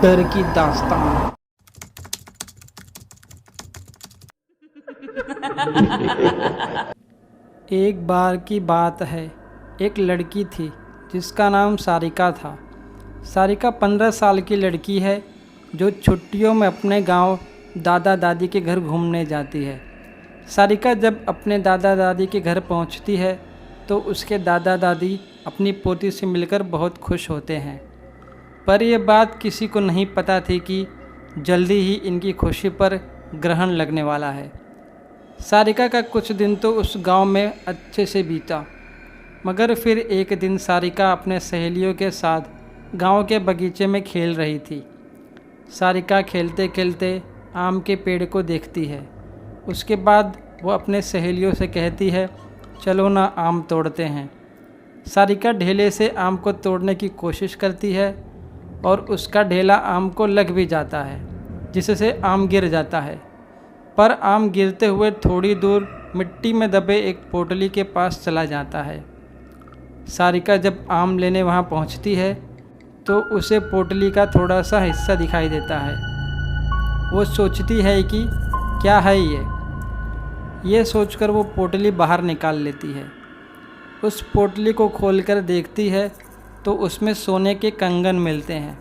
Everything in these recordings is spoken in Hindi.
डर की दास्तान। एक बार की बात है, एक लड़की थी जिसका नाम सारिका था। सारिका 15 साल की लड़की है जो छुट्टियों में अपने गांव दादा दादी के घर घूमने जाती है। सारिका जब अपने दादा दादी के घर पहुंचती है तो उसके दादा दादी अपनी पोती से मिलकर बहुत खुश होते हैं। पर यह बात किसी को नहीं पता थी कि जल्दी ही इनकी खुशी पर ग्रहण लगने वाला है। सारिका का कुछ दिन तो उस गांव में अच्छे से बीता, मगर फिर एक दिन सारिका अपने सहेलियों के साथ गांव के बगीचे में खेल रही थी। सारिका खेलते खेलते आम के पेड़ को देखती है। उसके बाद वो अपने सहेलियों से कहती है, चलो ना आम तोड़ते हैं। सारिका ढेले से आम को तोड़ने की कोशिश करती है और उसका ढेला आम को लग भी जाता है, जिससे आम गिर जाता है। पर आम गिरते हुए थोड़ी दूर मिट्टी में दबे एक पोटली के पास चला जाता है। सारिका जब आम लेने वहाँ पहुँचती है तो उसे पोटली का थोड़ा सा हिस्सा दिखाई देता है। वो सोचती है कि क्या है ये सोचकर वो पोटली बाहर निकाल लेती है। उस पोटली को खोलकर देखती है तो उसमें सोने के कंगन मिलते हैं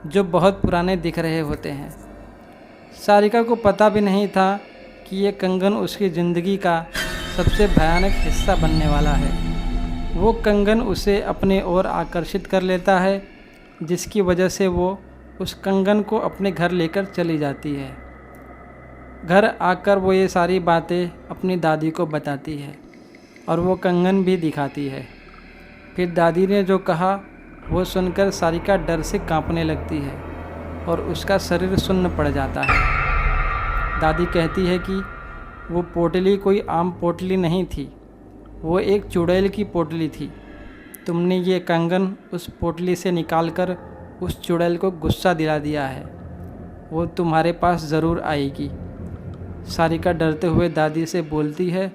जो बहुत पुराने दिख रहे होते हैं। सारिका को पता भी नहीं था कि ये कंगन उसकी ज़िंदगी का सबसे भयानक हिस्सा बनने वाला है। वो कंगन उसे अपने ओर आकर्षित कर लेता है, जिसकी वजह से वो उस कंगन को अपने घर लेकर चली जाती है। घर आकर वो ये सारी बातें अपनी दादी को बताती है और वो कंगन भी दिखाती है। फिर दादी ने जो कहा वो सुनकर सारिका डर से कांपने लगती है और उसका शरीर सुन्न पड़ जाता है। दादी कहती है कि वो पोटली कोई आम पोटली नहीं थी, वो एक चुड़ैल की पोटली थी। तुमने ये कंगन उस पोटली से निकालकर उस चुड़ैल को गुस्सा दिला दिया है, वो तुम्हारे पास ज़रूर आएगी। सारिका डरते हुए दादी से बोलती है,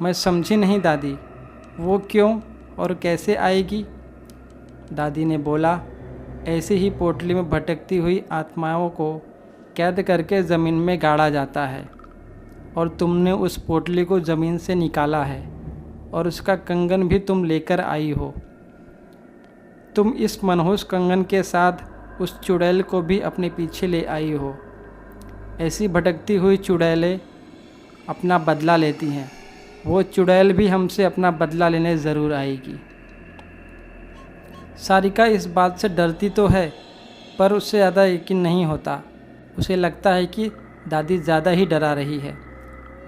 मैं समझी नहीं दादी, वो क्यों और कैसे आएगी? दादी ने बोला, ऐसे ही पोटली में भटकती हुई आत्माओं को कैद करके ज़मीन में गाड़ा जाता है और तुमने उस पोटली को ज़मीन से निकाला है और उसका कंगन भी तुम लेकर आई हो। तुम इस मनहूस कंगन के साथ उस चुड़ैल को भी अपने पीछे ले आई हो। ऐसी भटकती हुई चुड़ैलें अपना बदला लेती हैं, वो चुड़ैल भी हमसे अपना बदला लेने ज़रूर आएगी। सारिका इस बात से डरती तो है, पर उससे ज़्यादा यकीन नहीं होता। उसे लगता है कि दादी ज़्यादा ही डरा रही है।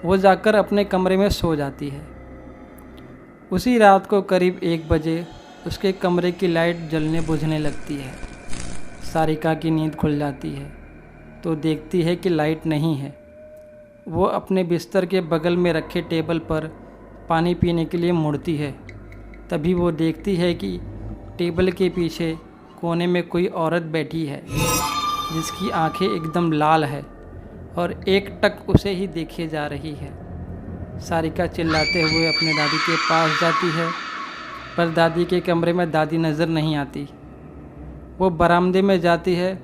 वो जाकर अपने कमरे में सो जाती है। उसी रात को करीब 1 बजे उसके कमरे की लाइट जलने बुझने लगती है। सारिका की नींद खुल जाती है तो देखती है कि लाइट नहीं है। वो अपने बिस्तर के बगल में रखे टेबल पर पानी पीने के लिए मुड़ती है। तभी वो देखती है कि टेबल के पीछे कोने में कोई औरत बैठी है, जिसकी आंखें एकदम लाल है और एकटक उसे ही देखे जा रही है। सारिका चिल्लाते हुए अपने दादी के पास जाती है, पर दादी के कमरे में दादी नज़र नहीं आती। वो बरामदे में जाती है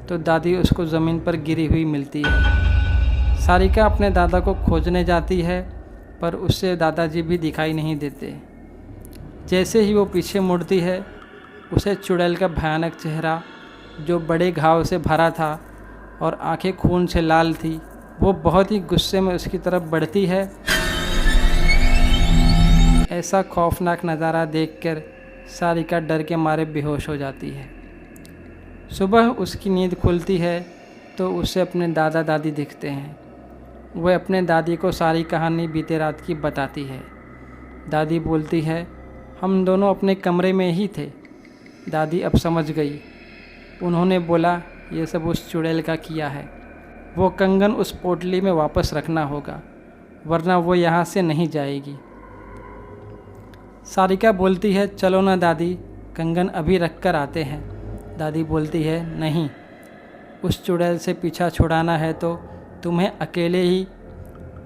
तो दादी उसको ज़मीन पर गिरी हुई मिलती है। सारिका अपने दादा को खोजने जाती है, पर उससे दादाजी भी दिखाई नहीं देते। जैसे ही वो पीछे मुड़ती है, उसे चुड़ैल का भयानक चेहरा, जो बड़े घाव से भरा था और आंखें खून से लाल थी, वो बहुत ही गुस्से में उसकी तरफ बढ़ती है। ऐसा खौफनाक नज़ारा देखकर सारिका डर के मारे बेहोश हो जाती है। सुबह उसकी नींद खुलती है तो उसे अपने दादा दादी दिखते हैं। वह अपने दादी को सारी कहानी बीते रात की बताती है। दादी बोलती है, हम दोनों अपने कमरे में ही थे। दादी अब समझ गई। उन्होंने बोला, ये सब उस चुड़ैल का किया है। वो कंगन उस पोटली में वापस रखना होगा, वरना वो यहाँ से नहीं जाएगी। सारिका बोलती है, चलो ना दादी, कंगन अभी रख कर आते हैं। दादी बोलती है, नहीं, उस चुड़ैल से पीछा छुड़ाना है तो तुम्हें अकेले ही,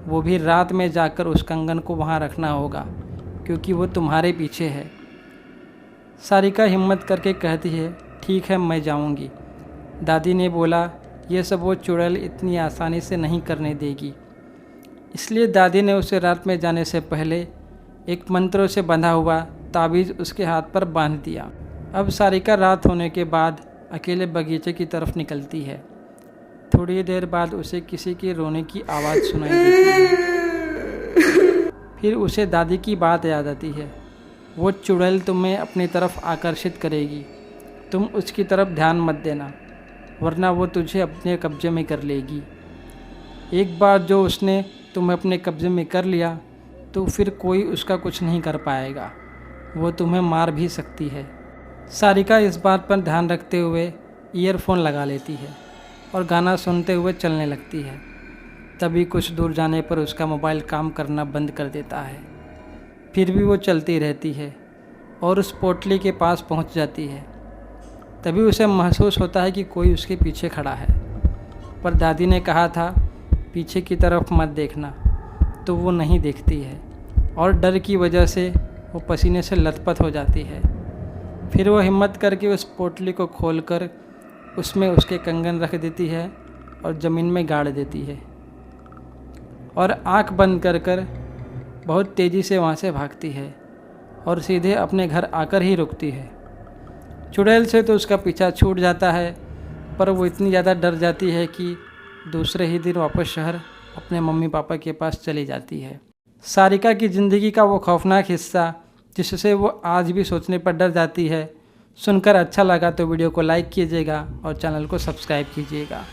वो भी रात में जाकर उस कंगन को वहाँ रखना होगा, क्योंकि वो तुम्हारे पीछे है। सारिका हिम्मत करके कहती है, ठीक है, मैं जाऊंगी। दादी ने बोला ये सब वो चुड़ैल इतनी आसानी से नहीं करने देगी। इसलिए दादी ने उसे रात में जाने से पहले एक मंत्रों से बंधा हुआ ताबीज़ उसके हाथ पर बांध दिया। अब सारिका रात होने के बाद अकेले बगीचे की तरफ निकलती है। थोड़ी देर बाद उसे किसी के रोने की आवाज़ सुनाई देती है। फिर उसे दादी की बात याद आती है। वो चुड़ैल तुम्हें अपनी तरफ आकर्षित करेगी, तुम उसकी तरफ ध्यान मत देना, वरना वो तुझे अपने कब्जे में कर लेगी। एक बार जो उसने तुम्हें अपने कब्जे में कर लिया तो फिर कोई उसका कुछ नहीं कर पाएगा, वो तुम्हें मार भी सकती है। सारिका इस बात पर ध्यान रखते हुए ईयरफोन लगा लेती है और गाना सुनते हुए चलने लगती है। तभी कुछ दूर जाने पर उसका मोबाइल काम करना बंद कर देता है। फिर भी वो चलती रहती है और उस पोटली के पास पहुंच जाती है। तभी उसे महसूस होता है कि कोई उसके पीछे खड़ा है, पर दादी ने कहा था पीछे की तरफ मत देखना, तो वो नहीं देखती है और डर की वजह से वो पसीने से लथपथ हो जाती है। फिर वो हिम्मत करके उस पोटली को खोलकर उसमें उसके कंगन रख देती है और ज़मीन में गाड़ देती है और आंख बंद कर बहुत तेज़ी से वहाँ से भागती है और सीधे अपने घर आकर ही रुकती है। चुड़ैल से तो उसका पीछा छूट जाता है, पर वो इतनी ज़्यादा डर जाती है कि दूसरे ही दिन वापस शहर अपने मम्मी पापा के पास चली जाती है। सारिका की ज़िंदगी का वो खौफनाक हिस्सा जिससे वो आज भी सोचने पर डर जाती है, सुनकर अच्छा लगा तो वीडियो को लाइक कीजिएगा और चैनल को सब्सक्राइब कीजिएगा।